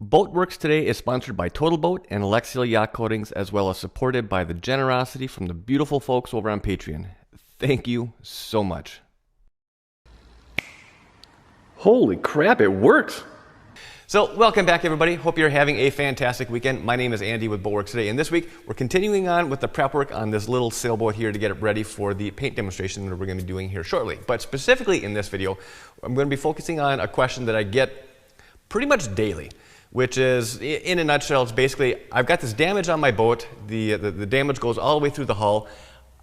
Boatworks today is sponsored by Total Boat and Alexial Yacht Coatings, as well as supported by the generosity from the beautiful folks over on Patreon. Thank you so much. Holy crap, it works! So welcome back, everybody. Hope you're having a fantastic weekend. My name is Andy with Boatworks today, and this week we're continuing on with the prep work on this little sailboat here to get it ready for the paint demonstration that we're going to be doing here shortly. But specifically in this video, I'm going to be focusing on a question that I get pretty much daily, which is, in a nutshell, it's basically, I've got this damage on my boat, the damage goes all the way through the hull,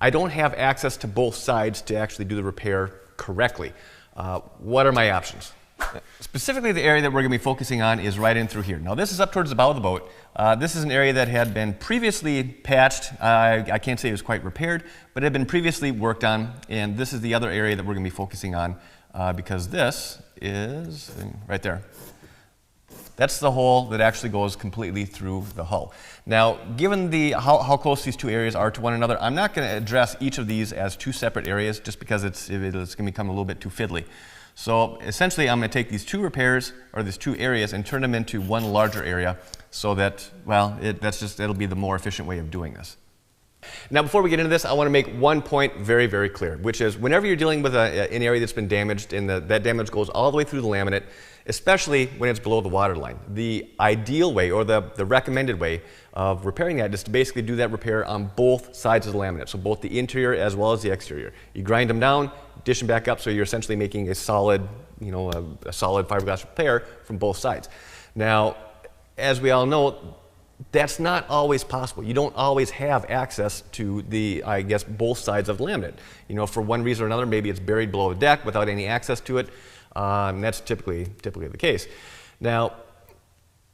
I don't have access to both sides to actually do the repair correctly. What are my options? Specifically, the area that we're going to be focusing on is right in through here. Now, this is up towards the bow of the boat. This is an area that had been previously patched. I can't say it was quite repaired, but it had been previously worked on, and this is the other area that we're going to be focusing on because this is right there. That's the hole that actually goes completely through the hull. Now, given how close these two areas are to one another, I'm not going to address each of these as two separate areas just because it's going to become a little bit too fiddly. So essentially, I'm going to take these two repairs, or these two areas, and turn them into one larger area so that, well, it'll be the more efficient way of doing this. Now, before we get into this, I want to make one point very, very clear, which is whenever you're dealing with an area that's been damaged and that damage goes all the way through the laminate, especially when it's below the water line, the ideal way or the recommended way of repairing that is to basically do that repair on both sides of the laminate, so both the interior as well as the exterior. You grind them down, dish them back up, so you're essentially making a solid, a solid fiberglass repair from both sides. Now, as we all know, that's not always possible. You don't always have access to both sides of the laminate. For one reason or another, maybe it's buried below the deck without any access to it. That's typically the case. Now,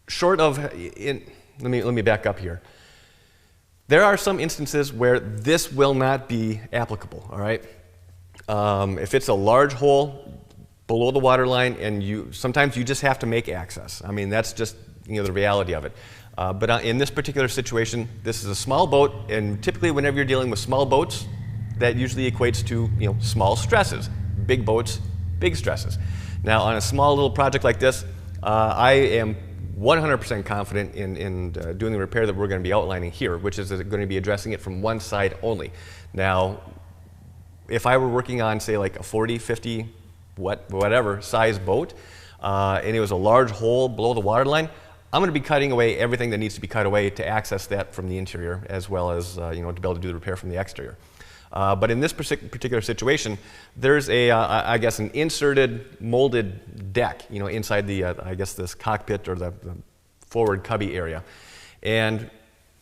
short of, let me back up here. There are some instances where this will not be applicable, all right? If it's a large hole below the water line and sometimes you just have to make access. I mean, that's just, the reality of it. But in this particular situation, this is a small boat, and typically whenever you're dealing with small boats, that usually equates to, small stresses. Big boats, big stresses. Now, on a small little project like this, I am 100% confident in doing the repair that we're going to be outlining here, which is going to be addressing it from one side only. Now, if I were working on, say, like a 40, 50, whatever size boat, and it was a large hole below the waterline, I'm going to be cutting away everything that needs to be cut away to access that from the interior, as well as to be able to do the repair from the exterior. But in this particular situation, there's an inserted molded deck, inside this cockpit or the forward cubby area. And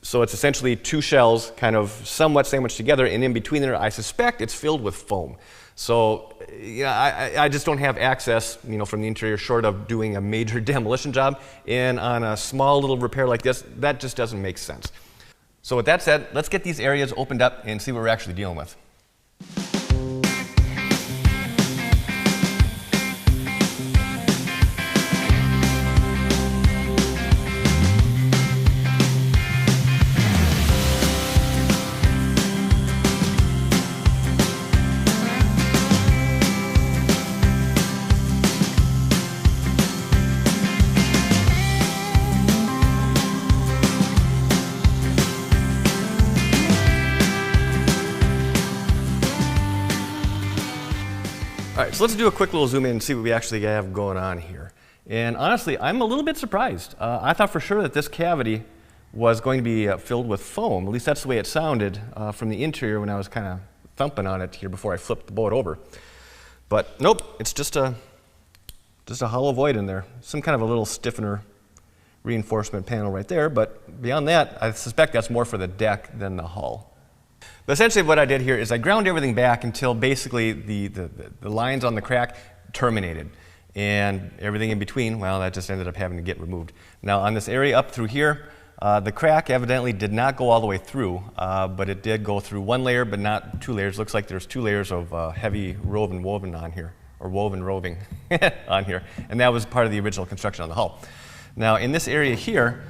so it's essentially two shells kind of somewhat sandwiched together, and in between there, I suspect it's filled with foam. So I just don't have access, from the interior short of doing a major demolition job. And on a small little repair like this, that just doesn't make sense. So with that said, let's get these areas opened up and see what we're actually dealing with. All right, so let's do a quick little zoom in and see what we actually have going on here. And honestly, I'm a little bit surprised. I thought for sure that this cavity was going to be filled with foam. At least that's the way it sounded from the interior when I was kind of thumping on it here before I flipped the boat over. But nope, it's just a hollow void in there. Some kind of a little stiffener reinforcement panel right there, but beyond that, I suspect that's more for the deck than the hull. But essentially what I did here is I ground everything back until basically the lines on the crack terminated. And everything in between, well, that just ended up having to get removed. Now on this area up through here, the crack evidently did not go all the way through, but it did go through one layer, but not two layers. Looks like there's two layers of heavy woven on here, or woven roving on here. And that was part of the original construction on the hull. Now in this area here,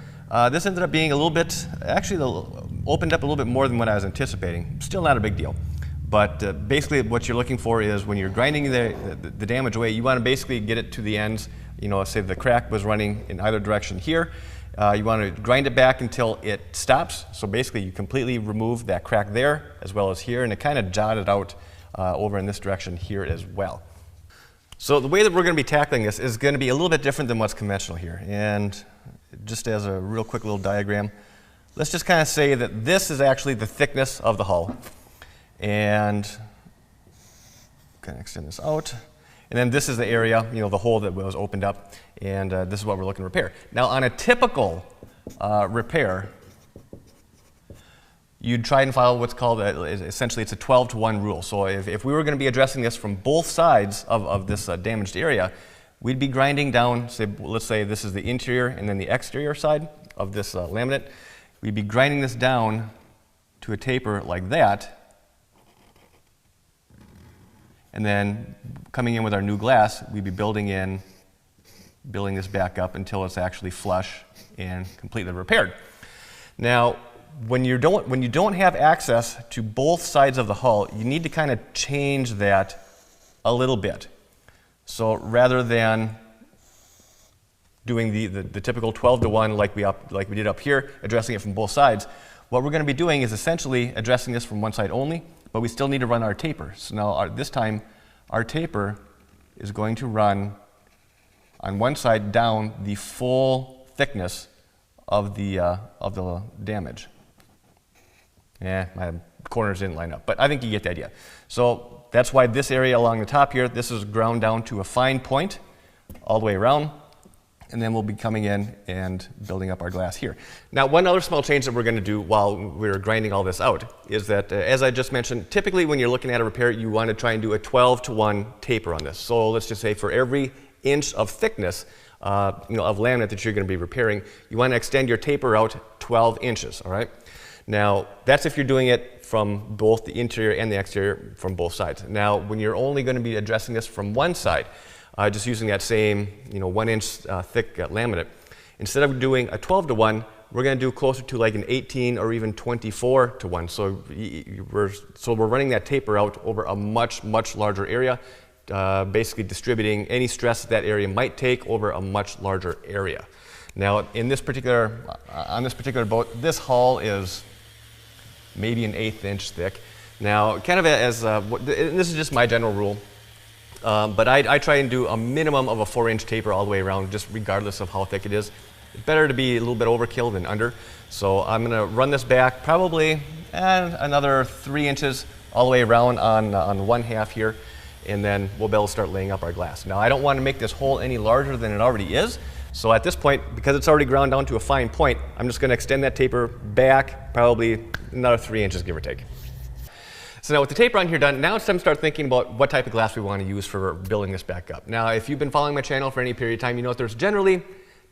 this ended up being a little bit, actually opened up a little bit more than what I was anticipating. Still not a big deal. But basically what you're looking for is when you're grinding the damage away, you want to basically get it to the ends, say the crack was running in either direction here, you want to grind it back until it stops. So basically you completely remove that crack there as well as here, and it kind of jotted out over in this direction here as well. So the way that we're going to be tackling this is going to be a little bit different than what's conventional here. And just as a real quick little diagram, let's just kind of say that this is actually the thickness of the hull. And kind of extend this out. And then this is the area, the hole that was opened up. And this is what we're looking to repair. Now on a typical repair, you'd try and follow what's called, essentially it's a 12-to-1 rule. So if we were going to be addressing this from both sides of this damaged area, we'd be grinding down, let's say this is the interior and then the exterior side of this laminate. We'd be grinding this down to a taper like that. And then coming in with our new glass, we'd be building this back up until it's actually flush and completely repaired. Now, when you don't have access to both sides of the hull, you need to kind of change that a little bit. So rather than doing the typical 12-to-1 like we did up here, addressing it from both sides, what we're going to be doing is essentially addressing this from one side only, but we still need to run our taper. So now this time our taper is going to run on one side down the full thickness of the damage. Yeah, my corners didn't line up, but I think you get the idea. So that's why this area along the top here, this is ground down to a fine point all the way around, and then we'll be coming in and building up our glass here. Now, one other small change that we're going to do while we're grinding all this out is that, as I just mentioned, typically when you're looking at a repair, you want to try and do a 12-to-1 taper on this. So let's just say for every inch of thickness of laminate that you're going to be repairing, you want to extend your taper out 12 inches, all right? Now, that's if you're doing it from both the interior and the exterior from both sides. Now, when you're only going to be addressing this from one side, just using that same 1-inch thick laminate, instead of doing a 12-to-1, we're going to do closer to like an 18 or even 24-to-1. So we're running that taper out over a much larger area, basically distributing any stress that area might take over a much larger area. Now, on this particular boat, this hull is maybe an 1/8 inch thick. Now, kind of and this is just my general rule, but I try and do a minimum of a 4-inch taper all the way around, just regardless of how thick it is. It's better to be a little bit overkill than under. So I'm going to run this back probably another 3 inches all the way around on one half here, and then we'll be able to start laying up our glass. Now, I don't want to make this hole any larger than it already is. So at this point, because it's already ground down to a fine point, I'm just going to extend that taper back probably another 3 inches, give or take. So now with the taper on here done, now it's time to start thinking about what type of glass we want to use for building this back up. Now, if you've been following my channel for any period of time, you know that there's generally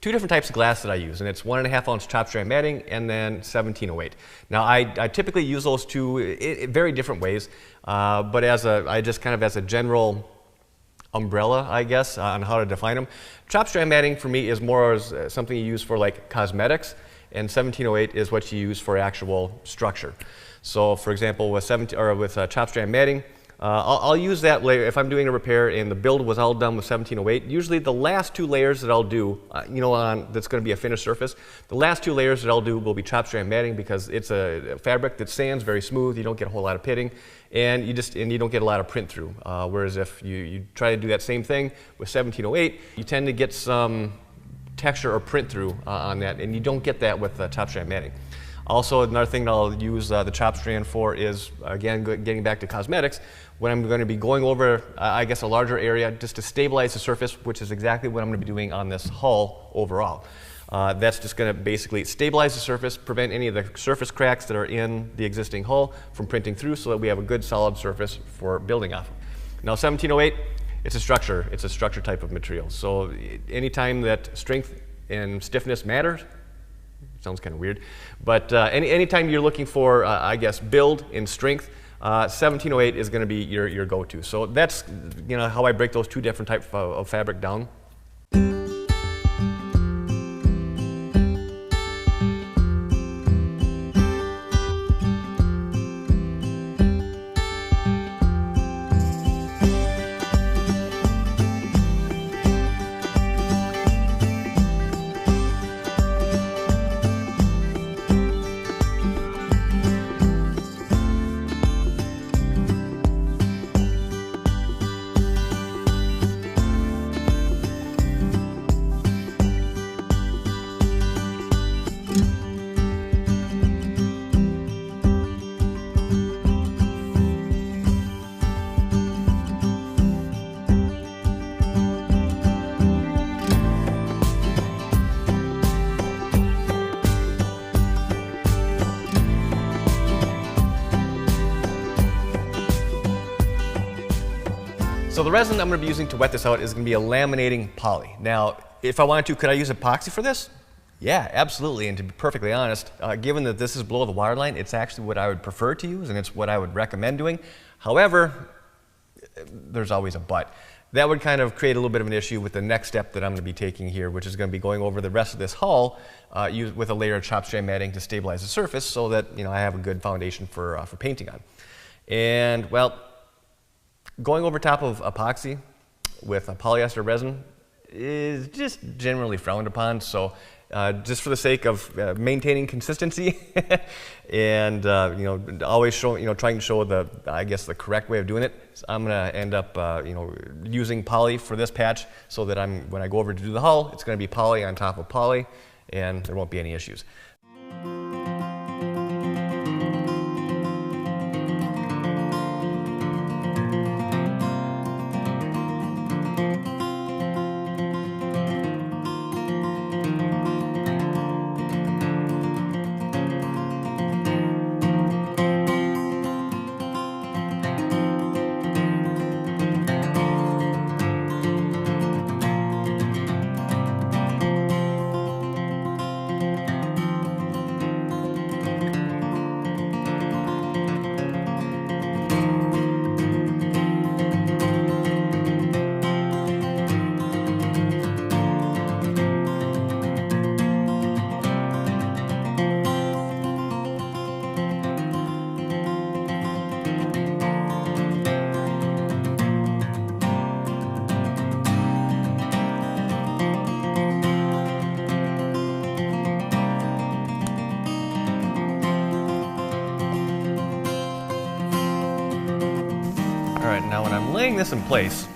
2 different types of glass that I use, and it's 1.5 ounce chop strand matting and then 1708. Now, I typically use those two in very different ways, but as a general umbrella, I guess, on how to define them. Chop strand matting for me is more as something you use for like cosmetics, and 1708 is what you use for actual structure. So, for example, with chop strand matting, I'll use that layer if I'm doing a repair and the build was all done with 1708. Usually, the last 2 layers that I'll do, that's going to be a finished surface. The last 2 layers that I'll do will be chop strand matting because it's a fabric that sands very smooth. You don't get a whole lot of pitting, and you don't get a lot of print through. Whereas if you try to do that same thing with 1708, you tend to get some texture or print through on that, and you don't get that with chop strand matting. Also, another thing that I'll use the chop strand for is, again, getting back to cosmetics, when I'm going to be going over, I guess, a larger area just to stabilize the surface, which is exactly what I'm going to be doing on this hull overall. That's just going to basically stabilize the surface, prevent any of the surface cracks that are in the existing hull from printing through so that we have a good solid surface for building off of. Now, 1708, it's a structure type of material. So anytime that strength and stiffness matters, sounds kind of weird, but anytime you're looking for, I guess, build and strength, 1708 is going to be your go-to. So that's how I break those 2 different types of fabric down. So the resin I'm going to be using to wet this out is going to be a laminating poly. Now, if I wanted to, could I use epoxy for this? Yeah, absolutely. And to be perfectly honest, given that this is below the waterline, it's actually what I would prefer to use, and it's what I would recommend doing. However, there's always a but. That would kind of create a little bit of an issue with the next step that I'm going to be taking here, which is going to be going over the rest of this hull with a layer of chop strand matting to stabilize the surface so that I have a good foundation for painting on. And well, going over top of epoxy with a polyester resin is just generally frowned upon. So just for the sake of maintaining consistency and always trying to show the correct way of doing it, I'm going to end up using poly for this patch so that when I go over to do the hull, it's going to be poly on top of poly, and there won't be any issues. All right, now when I'm laying this in place,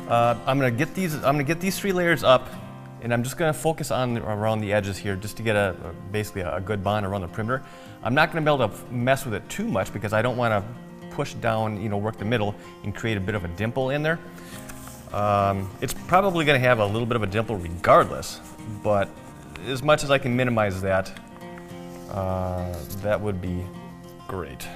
I'm gonna get these 3 layers up, and I'm just gonna focus on around the edges here just to get basically a good bond around the perimeter. I'm not gonna be able to mess with it too much because I don't want to push down, work the middle and create a bit of a dimple in there. It's probably gonna have a little bit of a dimple regardless, but as much as I can minimize that, that would be great.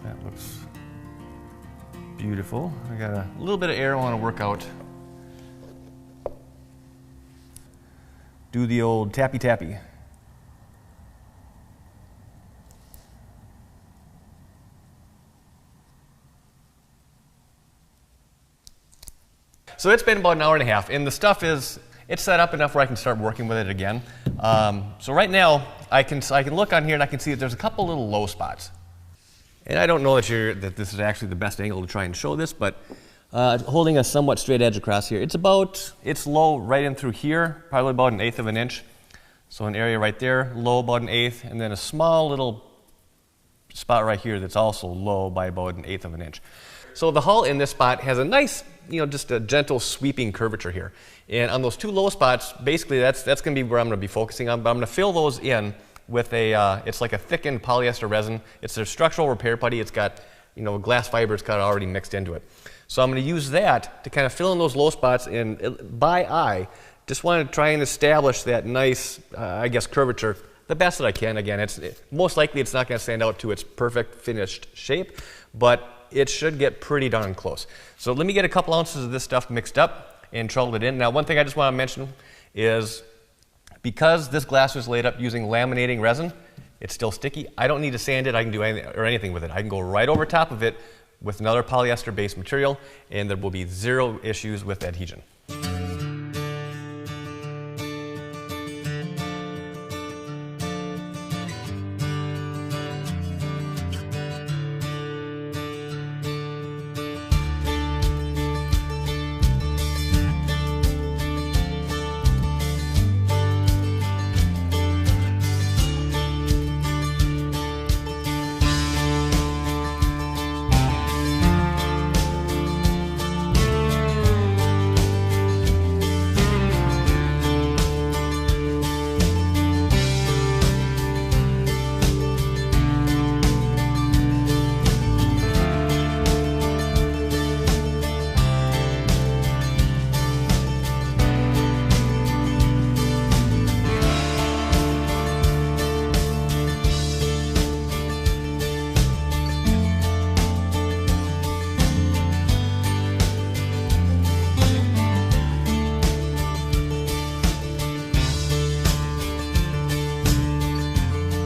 That looks beautiful. I got a little bit of air I want to work out. Do the old tappy tappy. So it's been about an hour and a half, and the stuff it's set up enough where I can start working with it again. So right now, I can look on here and I can see that there's a couple little low spots. And I don't know that this is actually the best angle to try and show this, but holding a somewhat straight edge across here, it's low right in through here, probably about 1/8 of an inch. So an area right there, low about 1/8, and then a small little spot right here that's also low by about 1/8 of an inch. So the hull in this spot has a nice, just a gentle sweeping curvature here. And on those 2 low spots, basically that's going to be where I'm going to be focusing on, but I'm going to fill those in with it's like a thickened polyester resin. It's a structural repair putty. It's got, glass fibers kind of already mixed into it. So I'm going to use that to kind of fill in those low spots, and by eye, just want to try and establish that nice, curvature the best that I can. Again, most likely it's not going to stand out to its perfect finished shape, but it should get pretty darn close. So let me get a couple ounces of this stuff mixed up and troubled it in. Now, one thing I just want to mention is, because this glass was laid up using laminating resin, it's still sticky. I don't need to sand it. I can do anything with it. I can go right over top of it with another polyester-based material, and there will be 0 issues with adhesion.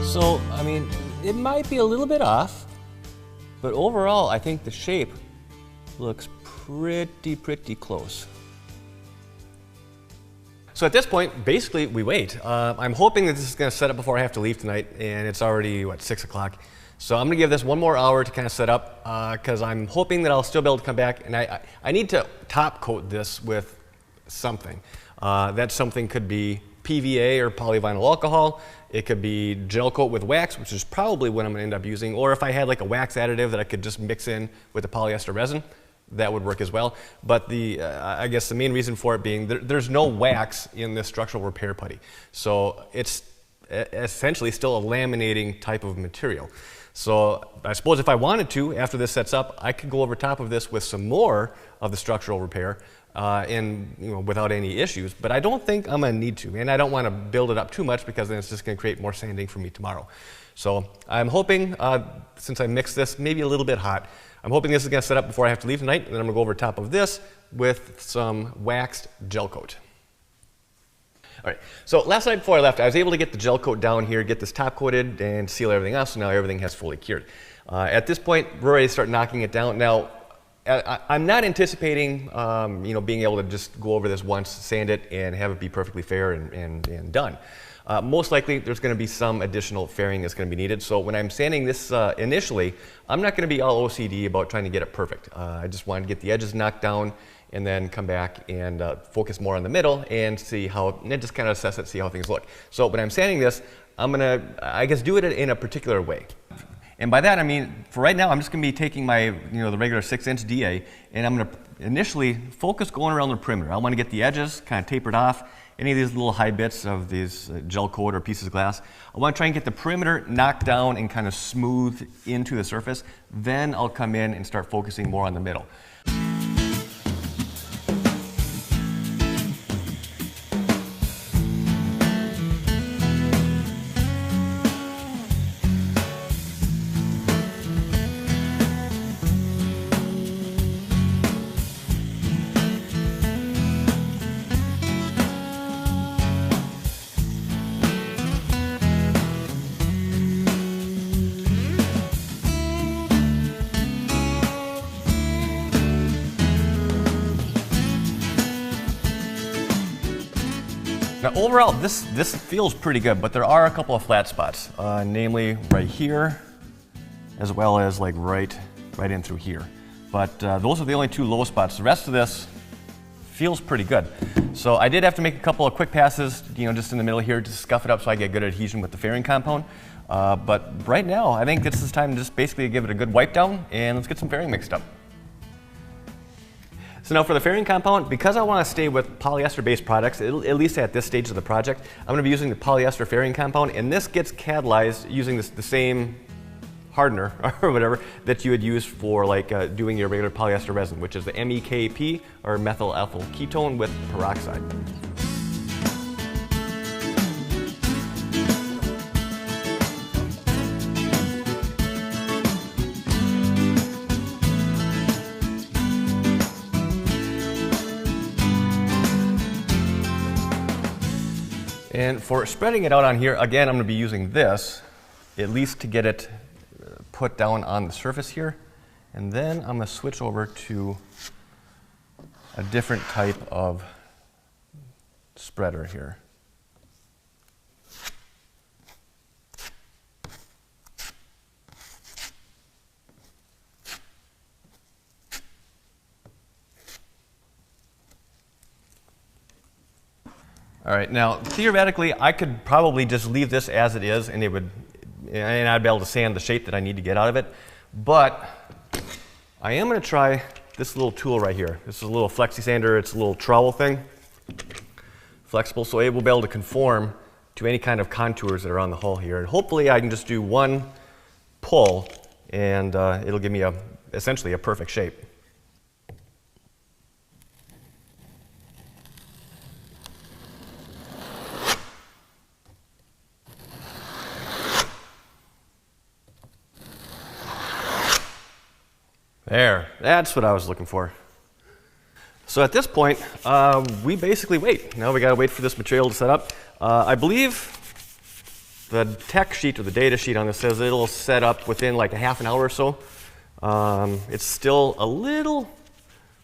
So, I mean, it might be a little bit off, but overall, I think the shape looks pretty close. So at this point, basically, we wait. I'm hoping that this is going to set up before I have to leave tonight, and it's already, what, 6 o'clock. So I'm going to give this one more hour to kind of set up, because I'm hoping that I'll still be able to come back, and I need to top coat this with something. That something could be PVA or polyvinyl alcohol. It could be gel coat with wax, which is probably what I'm going to end up using, or if I had like a wax additive that I could just mix in with the polyester resin, that would work as well. But I guess the main reason for it being there's no wax in this structural repair putty. So it's essentially still a laminating type of material. So I suppose if I wanted to, after this sets up, I could go over top of this with some more of the structural repair and without any issues. But I don't think I'm going to need to, and I don't want to build it up too much because then it's just going to create more sanding for me tomorrow. So I'm hoping, since I mixed this maybe a little bit hot, I'm hoping this is going to set up before I have to leave tonight, and then I'm going to go over top of this with some waxed gel coat. All right, so last night before I left, I was able to get the gel coat down here, get this top coated, and seal everything else, so now everything has fully cured. At this point, we're ready to start knocking it down. Now, I'm not anticipating being able to just go over this once, sand it, and have it be perfectly fair and done. Most likely, there's going to be some additional fairing that's going to be needed. So when I'm sanding this initially, I'm not going to be all OCD about trying to get it perfect. I just want to get the edges knocked down and then come back and focus more on the middle and see how, and just kind of assess it, see how things look. So when I'm sanding this, I'm going to, I guess, do it in a particular way. And by that, I mean, for right now, I'm just going to be taking my, the regular 6-inch DA, and I'm going to initially focus going around the perimeter. I want to get the edges kind of tapered off. Any of these little high bits of these gel coat or pieces of glass, I want to try and get the perimeter knocked down and kind of smooth into the surface. Then I'll come in and start focusing more on the middle. Now overall, this feels pretty good, but there are a couple of flat spots, namely right here, as well as like right in through here. But those are the only two low spots. The rest of this feels pretty good. So I did have to make a couple of quick passes, just in the middle here to scuff it up so I get good adhesion with the fairing compound. But right now, I think this is time to just basically give it a good wipe down and let's get some fairing mixed up. So now for the fairing compound, because I want to stay with polyester-based products, at least at this stage of the project, I'm going to be using the polyester fairing compound, and this gets catalyzed using the same hardener or whatever that you would use for like doing your regular polyester resin, which is the MEKP or methyl ethyl ketone with peroxide. And for spreading it out on here, again, I'm going to be using this, at least to get it put down on the surface here. And then I'm going to switch over to a different type of spreader here. All right, now theoretically, I could probably just leave this as it is and I'd be able to sand the shape that I need to get out of it. But I am going to try this little tool right here. This is a little flexi sander. It's a little trowel thing, flexible, so it will be able to conform to any kind of contours that are on the hull here. And hopefully I can just do one pull and it'll give me essentially a perfect shape. There, that's what I was looking for. So at this point, we basically wait. Now we gotta wait for this material to set up. I believe The tech sheet or the data sheet on this says it'll set up within like a half an hour or so. It's still a little,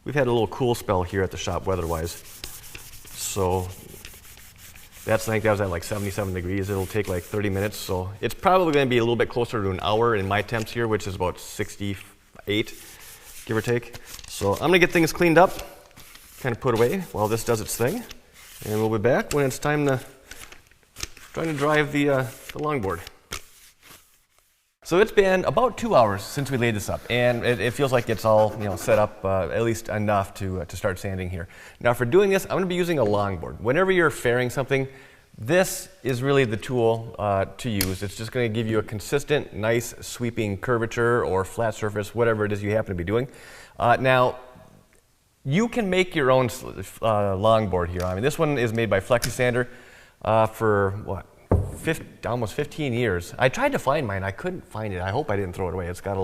we've had a little cool spell here at the shop weather-wise. So I think that was at like 77 degrees. It'll take like 30 minutes. So it's probably going to be a little bit closer to an hour in my temps here, which is about 68, give or take. So I'm going to get things cleaned up, kind of put away while this does its thing. And we'll be back when it's time to drive the longboard. So it's been about 2 hours since we laid this up, and it feels like it's all set up at least enough to start sanding here. Now for doing this, I'm going to be using a longboard. Whenever you're fairing something, this is really the tool to use. It's just going to give you a consistent, nice sweeping curvature or flat surface, whatever it is you happen to be doing. Now, you can make your own longboard here. I mean, this one is made by FlexiSander for what? Almost 15 years. I tried to find mine. I couldn't find it. I hope I didn't throw it away. It's got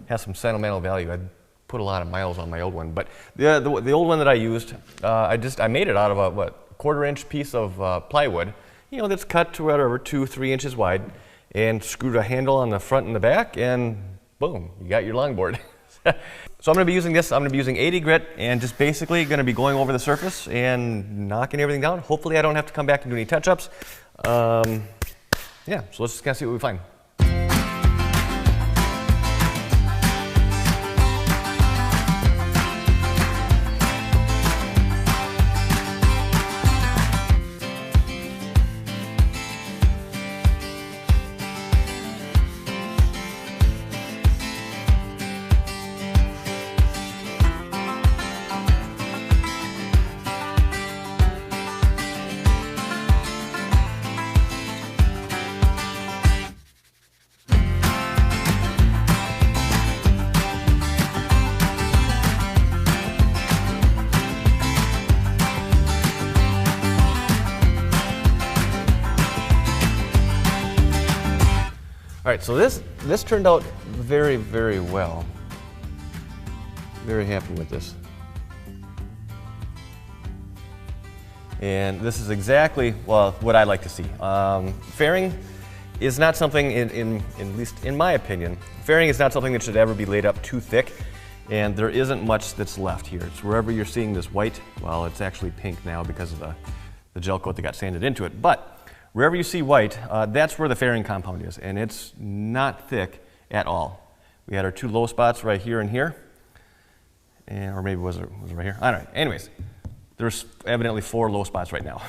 has some sentimental value. I put a lot of miles on my old one. But the old one that I used, I made it out of a quarter-inch piece of plywood, that's cut to whatever 2-3 inches wide, and screwed a handle on the front and the back, and boom, you got your longboard. So I'm going to be using this. I'm going to be using 80 grit and just basically going to be going over the surface and knocking everything down. Hopefully I don't have to come back and do any touch-ups. Yeah, so let's just kind of see what we find. All right, so this turned out very, very well. Very happy with this. And this is exactly, well, what I like to see. Fairing is not something, at least in my opinion, fairing is not something that should ever be laid up too thick, and there isn't much that's left here. It's wherever you're seeing this white, well, it's actually pink now because of the gel coat that got sanded into it, but wherever you see white, that's where the fairing compound is, and it's not thick at all. We had our two low spots right here and here, or maybe was it right here? I don't know. Anyways, there's evidently 4 low spots right now.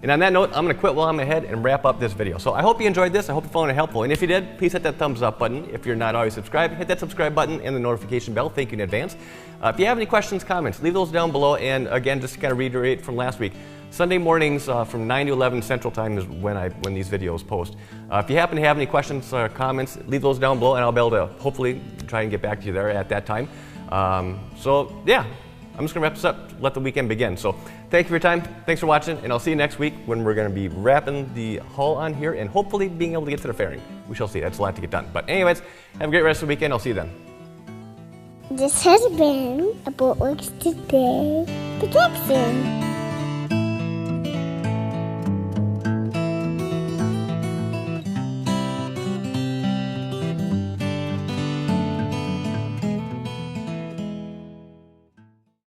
And on that note, I'm going to quit while I'm ahead and wrap up this video. So I hope you enjoyed this. I hope you found it helpful. And if you did, please hit that thumbs up button. If you're not already subscribed, hit that subscribe button and the notification bell. Thank you in advance. If you have any questions, comments, leave those down below. And again, just to kind of reiterate from last week, Sunday mornings from 9 to 11 Central Time is when these videos post. If you happen to have any questions or comments, leave those down below, and I'll be able to hopefully try and get back to you there at that time. So yeah, I'm just going to wrap this up, let the weekend begin. So thank you for your time, thanks for watching, and I'll see you next week when we're going to be wrapping the hull on here and hopefully being able to get to the fairing. We shall see, that's a lot to get done. But anyways, have a great rest of the weekend, I'll see you then. This has been a Boatworks Today production.